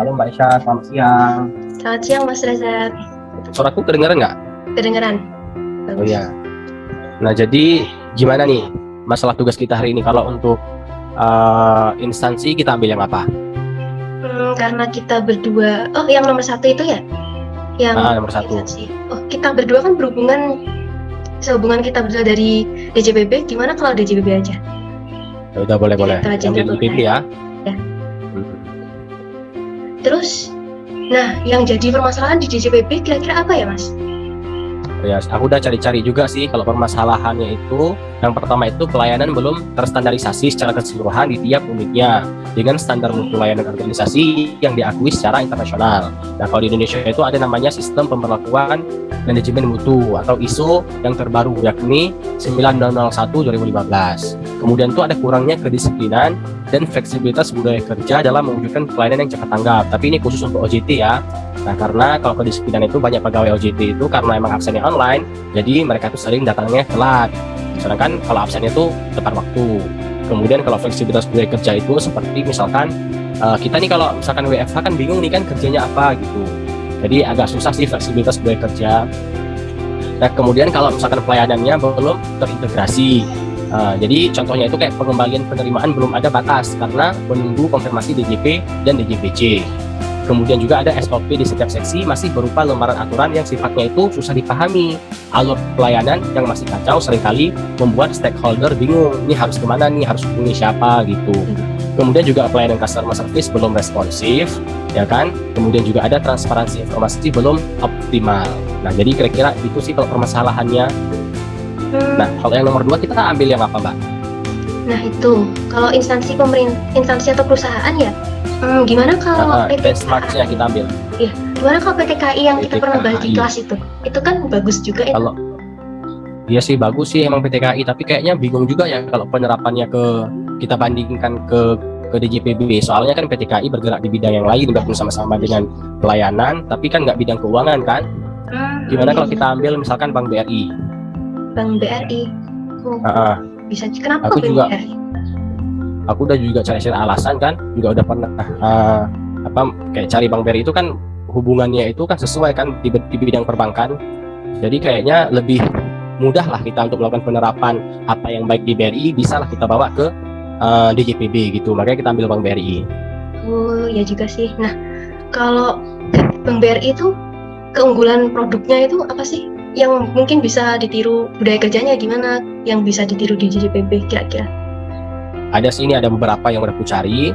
Halo Mbak Isya, selamat siang. Selamat siang Mas Reza. Suaraku kedengaran nggak? Kedengeran? Oh iya. Nah jadi gimana nih masalah tugas kita hari ini? Kalau untuk instansi kita ambil yang apa? Karena kita berdua, yang nomor 1 itu ya? Yang Nomor 1. instansi. Kita berdua kan sehubungan kita berdua dari DJPB, gimana kalau DJPB aja? Ya udah boleh. Ambil DJPB ya. Ya. Terus, nah yang jadi permasalahan di DJPB kira-kira apa ya Mas? Ya, aku udah cari-cari juga sih kalau permasalahannya itu. Yang pertama itu pelayanan belum terstandarisasi secara keseluruhan di tiap unitnya dengan standar mutu layanan organisasi yang diakui secara internasional. Nah, kalau di Indonesia itu ada namanya sistem pemberlakuan manajemen mutu atau ISO yang terbaru yakni 9001/2015. Kemudian itu ada kurangnya kedisiplinan dan fleksibilitas budaya kerja dalam mewujudkan pelayanan yang cepat tanggap. Tapi ini khusus untuk OJT ya. Nah, karena kalau kedisiplinan itu banyak pegawai OJT itu karena emang absennya online, jadi mereka tuh sering datangnya telat. Sedangkan kalau absennya itu tepat waktu. Kemudian kalau fleksibilitas budaya kerja itu seperti misalkan kita nih kalau misalkan WFH kan bingung nih kan kerjanya apa gitu. Jadi agak susah sih fleksibilitas budaya kerja. Nah, kemudian kalau misalkan pelayanannya belum terintegrasi. Jadi contohnya itu kayak pengembalian penerimaan belum ada batas karena menunggu konfirmasi DJP dan DJPC. Kemudian juga ada SOP di setiap seksi masih berupa lembaran aturan yang sifatnya itu susah dipahami. Alur pelayanan yang masih kacau seringkali membuat stakeholder bingung, ini harus kemana nih, harus hubungi siapa gitu. Kemudian juga pelayanan customer service belum responsif, ya kan? Kemudian juga ada transparansi informasi belum optimal. Nah, jadi kira-kira itu sih kalau permasalahannya. Nah, kalau yang nomor 2 kita ambil yang apa, Mbak? Nah itu, kalau instansi atau perusahaan ya, gimana kalau benchmark-nya kita ambil? Iya, gimana kalau PTKI yang kita pernah bahas di kelas itu? Itu kan bagus juga ya. Kalau iya sih bagus sih emang PTKI, tapi kayaknya bingung juga ya kalau penerapannya kita bandingkan ke DJPB. Soalnya kan PTKI bergerak di bidang yang lain, nggak sama-sama dengan pelayanan, tapi kan nggak bidang keuangan kan? Gimana kalau kita ambil misalkan Bank BRI? Bank BRI. Bisa, kenapa aku Bank juga BRI? Aku udah juga cari-cari alasan kan, juga udah pernah kayak cari Bank BRI itu kan hubungannya itu kan sesuai kan di bidang perbankan. Jadi kayaknya lebih mudah lah kita untuk melakukan penerapan apa yang baik di BRI bisa lah kita bawa ke DJPB gitu. Makanya kita ambil Bank BRI. Oh ya juga sih. Nah, kalau Bank BRI itu keunggulan produknya itu apa sih? Yang mungkin bisa ditiru, budaya kerjanya gimana yang bisa ditiru di DJPB kira-kira? Ada sih, ini ada beberapa yang udah aku cari.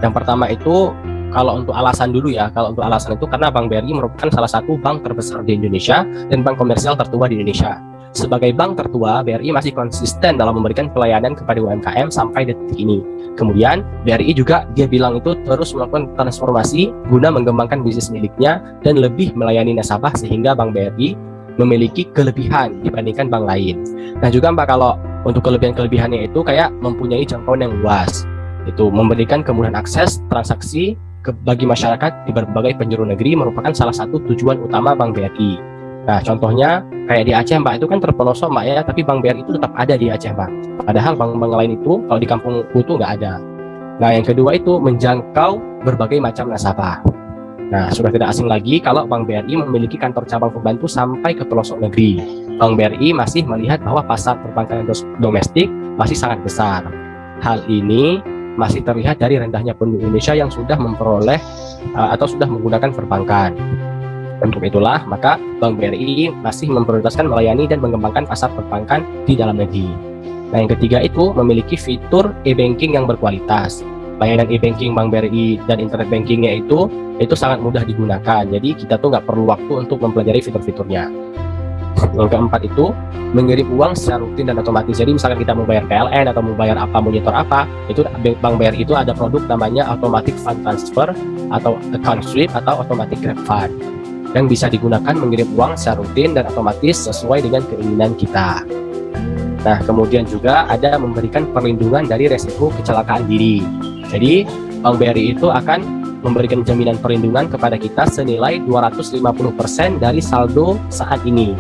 Yang pertama itu kalau untuk alasan dulu ya, kalau untuk alasan itu karena Bank BRI merupakan salah satu bank terbesar di Indonesia dan bank komersial tertua di Indonesia. Sebagai bank tertua, BRI masih konsisten dalam memberikan pelayanan kepada UMKM sampai detik ini. Kemudian BRI juga dia bilang itu terus melakukan transformasi guna mengembangkan bisnis miliknya dan lebih melayani nasabah sehingga Bank BRI memiliki kelebihan dibandingkan bank lain. Nah juga Mbak, kalau untuk kelebihannya itu kayak mempunyai jangkauan yang luas, itu memberikan kemudahan akses transaksi bagi masyarakat di berbagai penjuru negeri merupakan salah satu tujuan utama Bank BRI. Nah contohnya kayak di Aceh Mbak, itu kan terpelosok Mbak ya, tapi Bank BRI itu tetap ada di Aceh Mbak. Padahal bank-bank lain itu kalau di kampungku itu nggak ada. Nah yang kedua itu menjangkau berbagai macam nasabah. Nah, sudah tidak asing lagi kalau Bank BRI memiliki kantor cabang pembantu sampai ke pelosok negeri. Bank BRI masih melihat bahwa pasar perbankan domestik masih sangat besar. Hal ini masih terlihat dari rendahnya penduduk Indonesia yang sudah memperoleh atau sudah menggunakan perbankan. Untuk itulah, maka Bank BRI masih memprioritaskan melayani dan mengembangkan pasar perbankan di dalam negeri. Nah, yang ketiga itu memiliki fitur e-banking yang berkualitas. Layanan e-banking Bank BRI dan internet bankingnya itu sangat mudah digunakan. Jadi kita tuh nggak perlu waktu untuk mempelajari fitur-fiturnya. Yang keempat itu mengirim uang secara rutin dan otomatis. Jadi misalkan kita mau bayar PLN atau mau bayar apa, monitor apa, itu Bank BRI itu ada produk namanya automatic fund transfer atau account sweep atau automatic grab fund yang bisa digunakan mengirim uang secara rutin dan otomatis sesuai dengan keinginan kita. Nah, kemudian juga ada memberikan perlindungan dari resiko kecelakaan diri. Jadi, Bank BRI itu akan memberikan jaminan perlindungan kepada kita senilai 250% dari saldo saat ini,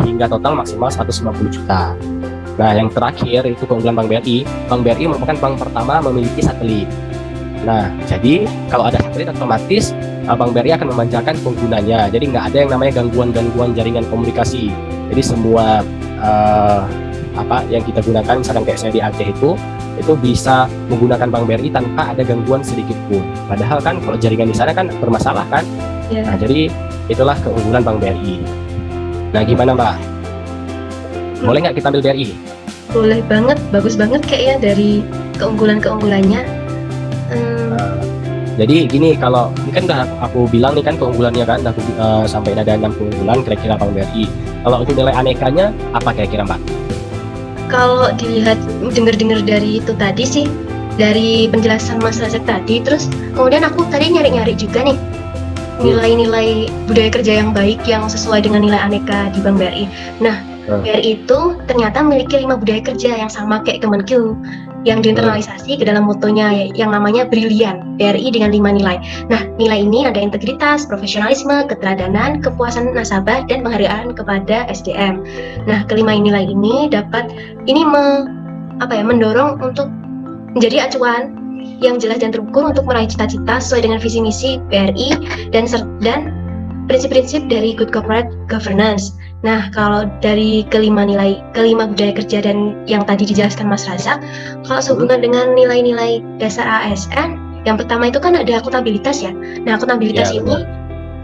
hingga total maksimal 150 juta. Nah, yang terakhir itu keunggulan Bank BRI. Bank BRI merupakan bank pertama memiliki satelit. Nah, jadi kalau ada satelit otomatis Bank BRI akan memanjakan penggunanya. Jadi nggak ada yang namanya gangguan-gangguan jaringan komunikasi. Jadi semua yang kita gunakan, misalkan kayak saya di Aceh itu bisa menggunakan Bank BRI tanpa ada gangguan sedikit pun. Padahal kan kalau jaringan di sana kan bermasalah kan. Ya. Nah, jadi itulah keunggulan Bank BRI. Nah, gimana Mbak? Boleh nggak kita ambil BRI? Boleh banget, bagus banget kayaknya dari keunggulannya. Jadi gini, kalau ini kan udah aku bilang nih kan keunggulannya kan, aku sampai ada 6 keunggulan kira-kira Bank BRI. Kalau untuk nilai anekanya apa kira-kira Mbak? Kalau dilihat dengar-dengar dari itu tadi sih, dari penjelasan Mas Razak tadi, terus kemudian aku tadi nyari-nyari juga nih nilai-nilai budaya kerja yang baik yang sesuai dengan nilai aneka di Bank BRI. Nah, BRI itu ternyata memiliki 5 budaya kerja yang sama kayak Kemenkeu yang diinternalisasi ke dalam motonya yang namanya Brilian, BRI dengan 5 nilai. Nah, nilai ini ada integritas, profesionalisme, keteladanan, kepuasan nasabah, dan penghargaan kepada SDM. Nah, kelima nilai ini mendorong untuk menjadi acuan yang jelas dan terukur untuk meraih cita-cita sesuai dengan visi misi BRI dan prinsip-prinsip dari good corporate governance. Nah, kalau dari kelima budaya kerja dan yang tadi dijelaskan Mas Razak, kalau sehubungan dengan nilai-nilai dasar ASN, yang pertama itu kan ada akuntabilitas ya. Nah, akuntabilitas ini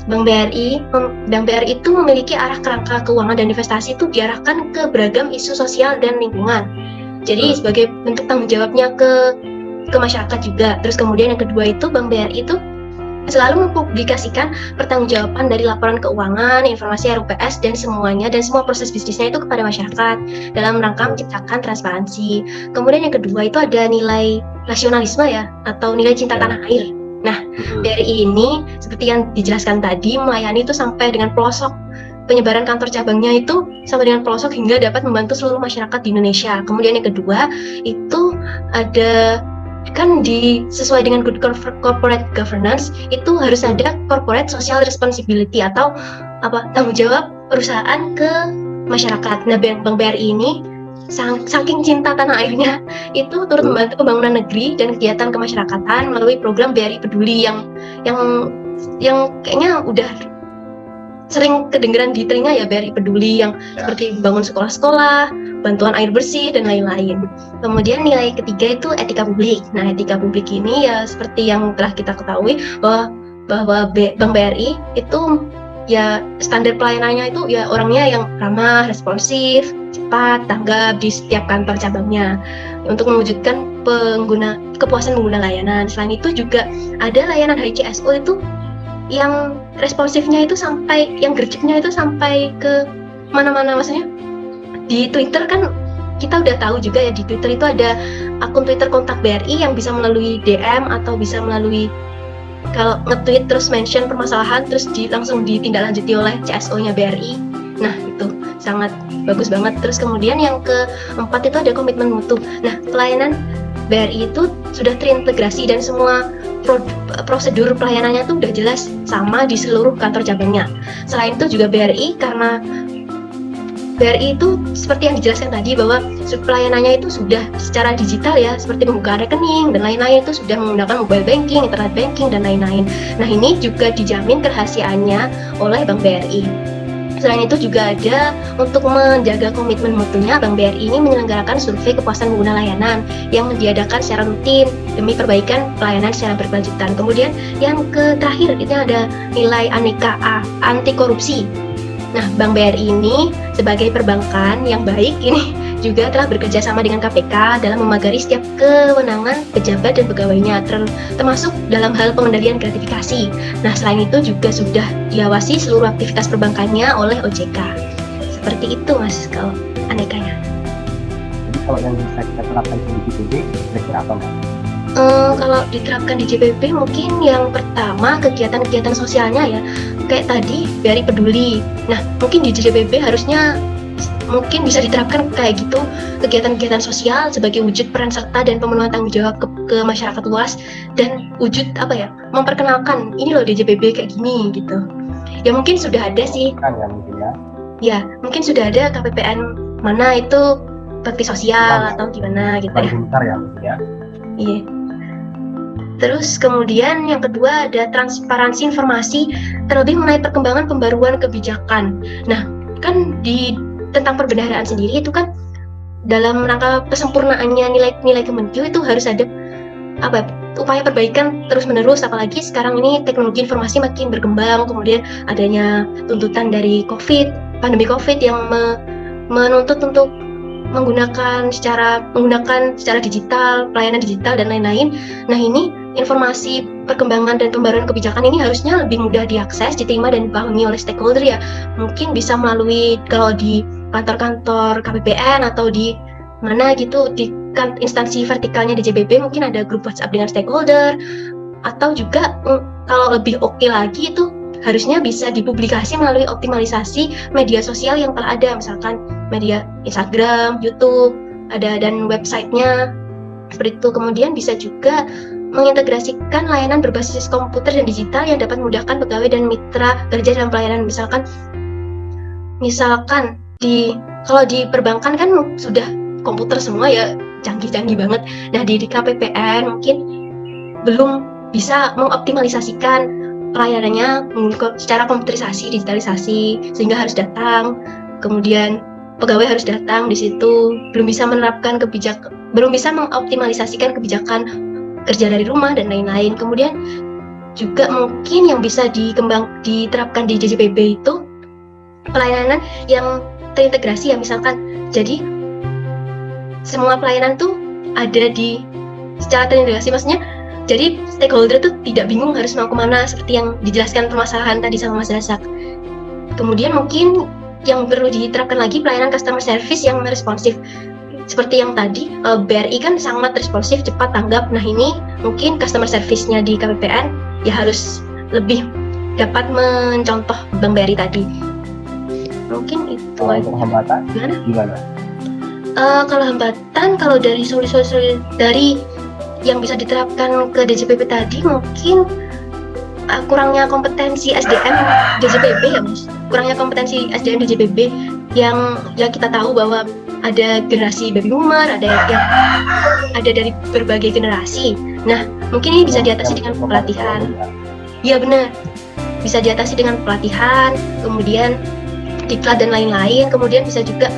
Bank BRI itu memiliki arah kerangka keuangan dan investasi itu diarahkan ke beragam isu sosial dan lingkungan. Jadi sebagai bentuk tanggung jawabnya ke masyarakat juga. Terus kemudian yang kedua itu Bank BRI itu selalu mempublikasikan pertanggungjawaban dari laporan keuangan, informasi RUPS dan semua proses bisnisnya itu kepada masyarakat dalam rangka menciptakan transparansi. Kemudian yang kedua itu ada nilai nasionalisme ya, atau nilai cinta tanah air. Nah, BRI ini seperti yang dijelaskan tadi melayani itu sampai dengan pelosok, penyebaran kantor cabangnya itu sampai dengan pelosok hingga dapat membantu seluruh masyarakat di Indonesia. Kemudian yang kedua itu ada kan sesuai dengan good corporate governance itu harus ada corporate social responsibility atau tanggung jawab perusahaan ke masyarakat. Nah, Bank BRI ini saking cinta tanah airnya itu turut membantu pembangunan negeri dan kegiatan kemasyarakatan melalui program BRI Peduli yang kayaknya udah sering kedengeran di telinga ya, BRI Peduli yang seperti bangun sekolah-sekolah, bantuan air bersih dan lain-lain. Kemudian nilai ketiga itu etika publik. Nah, etika publik ini ya seperti yang telah kita ketahui bahwa Bank BRI itu ya standar pelayanannya itu ya orangnya yang ramah, responsif, cepat, tanggap di setiap kantor cabangnya untuk mewujudkan kepuasan pengguna layanan. Selain itu juga ada layanan HCSO itu yang responsifnya itu yang gercepnya itu sampai ke mana-mana. Maksudnya di Twitter kan kita udah tahu juga ya, di Twitter itu ada akun Twitter kontak BRI yang bisa melalui DM atau bisa melalui kalau nge-tweet terus mention permasalahan terus langsung ditindaklanjuti oleh CSO-nya BRI. Nah, itu sangat bagus banget. Terus kemudian yang keempat itu ada komitmen mutu. Nah, pelayanan BRI itu sudah terintegrasi dan semua prosedur pelayanannya tuh udah jelas sama di seluruh kantor cabangnya. Selain itu juga BRI, karena BRI itu seperti yang dijelaskan tadi bahwa pelayanannya itu sudah secara digital ya, seperti pembukaan rekening dan lain-lain itu sudah menggunakan mobile banking, internet banking dan lain-lain. Nah, ini juga dijamin kerahasiaannya oleh Bank BRI. Selain itu juga ada untuk menjaga komitmen mutunya, Bank BRI ini menyelenggarakan survei kepuasan pengguna layanan yang diadakan secara rutin demi perbaikan pelayanan secara berkelanjutan. Kemudian yang terakhir itu ada nilai aneka A, anti korupsi. Nah, Bank BRI ini sebagai perbankan yang baik ini juga telah bekerja sama dengan KPK dalam memagari setiap kewenangan pejabat dan pegawainya, termasuk dalam hal pengendalian gratifikasi. Nah, selain itu juga sudah diawasi seluruh aktivitas perbankannya oleh OJK. Seperti itu, Mas, kalau anekanya. Jadi kalau yang bisa kita terapkan di JPB, kira-kira apa, Mas? Kalau diterapkan di JPB mungkin yang pertama kegiatan-kegiatan sosialnya ya, kayak tadi BRI Peduli. Nah, mungkin di JPB harusnya mungkin bisa diterapkan kayak gitu, kegiatan-kegiatan sosial sebagai wujud peran serta dan pemenuhan tanggung jawab ke masyarakat luas dan wujud memperkenalkan ini loh DJPB kayak gini gitu. Ya mungkin sudah ada sih. Ya, mungkin sudah ada KPPN mana itu bakti sosial atau gimana gitu ya. Bentar ya, mungkin ya. Iya. Terus kemudian yang kedua ada transparansi informasi terlebih mengenai perkembangan pembaruan kebijakan. Nah, kan tentang perbendaharaan sendiri itu kan dalam rangka kesempurnaannya nilai-nilai Kemenkyu itu harus ada upaya perbaikan terus-menerus, apalagi sekarang ini teknologi informasi makin berkembang, kemudian adanya tuntutan dari pandemi COVID yang menuntut untuk menggunakan secara digital, pelayanan digital dan lain-lain. Nah, ini informasi perkembangan dan pembaruan kebijakan ini harusnya lebih mudah diakses, diterima dan dipahami oleh stakeholder ya. Mungkin bisa melalui kalau di kantor-kantor KPPN atau di mana gitu di instansi vertikalnya DJPB mungkin ada grup WhatsApp dengan stakeholder, atau juga kalau lebih oke lagi itu harusnya bisa dipublikasi melalui optimalisasi media sosial yang telah ada, misalkan media Instagram, YouTube, ada dan websitenya seperti itu. Kemudian bisa juga mengintegrasikan layanan berbasis komputer dan digital yang dapat memudahkan pegawai dan mitra kerja dalam pelayanan. Misalkan kalau di perbankan kan sudah komputer semua ya, canggih-canggih banget. Nah, di KPPN mungkin belum bisa mengoptimalisasikan pelayanannya secara komputerisasi, digitalisasi, sehingga harus datang. Kemudian pegawai harus datang di situ, belum bisa mengoptimalisasikan kebijakan kerja dari rumah dan lain-lain. Kemudian juga mungkin yang bisa diterapkan di JJPB itu pelayanan yang terintegrasi ya, misalkan jadi semua pelayanan tuh ada secara terintegrasi, maksudnya jadi stakeholder tuh tidak bingung harus mau kemana, seperti yang dijelaskan permasalahan tadi sama Mas Dasak. Kemudian mungkin yang perlu diterapkan lagi pelayanan customer service yang responsif. Seperti yang tadi, BRI kan sangat responsif, cepat tanggap. Nah, ini mungkin customer service-nya di KPPN ya harus lebih dapat mencontoh Bank BRI tadi. Mungkin itu aja. Untuk hambatan gimana? Kalau hambatan, kalau dari solusi dari yang bisa diterapkan ke DJPB tadi mungkin kurangnya kompetensi SDM DJPB ya Mas. Kurangnya kompetensi SDM DJPB yang kita tahu bahwa ada generasi baby boomer, ada yang ada dari berbagai generasi. Nah, mungkin ini bisa diatasi dengan pelatihan. Iya benar, bisa diatasi dengan pelatihan, kemudian diklat dan lain-lain. Kemudian bisa juga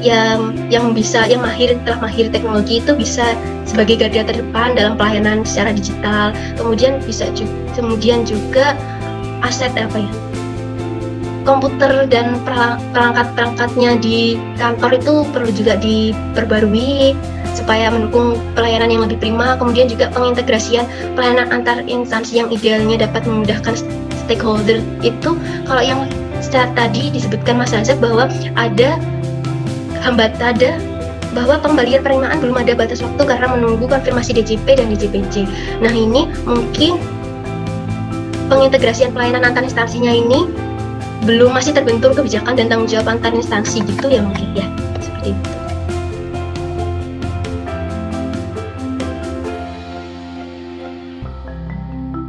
yang telah mahir teknologi itu bisa sebagai garda terdepan dalam pelayanan secara digital. Kemudian juga aset komputer dan perangkat-perangkatnya di kantor itu perlu juga diperbarui supaya mendukung pelayanan yang lebih prima. Kemudian juga pengintegrasian pelayanan antar instansi yang idealnya dapat memudahkan stakeholder itu. Kalau yang tadi disebutkan Mas Razak bahwa ada bahwa pembalian penerimaan belum ada batas waktu karena menunggu konfirmasi DJP dan DJPC. Nah, ini mungkin pengintegrasian pelayanan antar instansinya ini masih terbentur kebijakan dan tanggung jawab antar instansi gitu ya mungkin ya, seperti itu.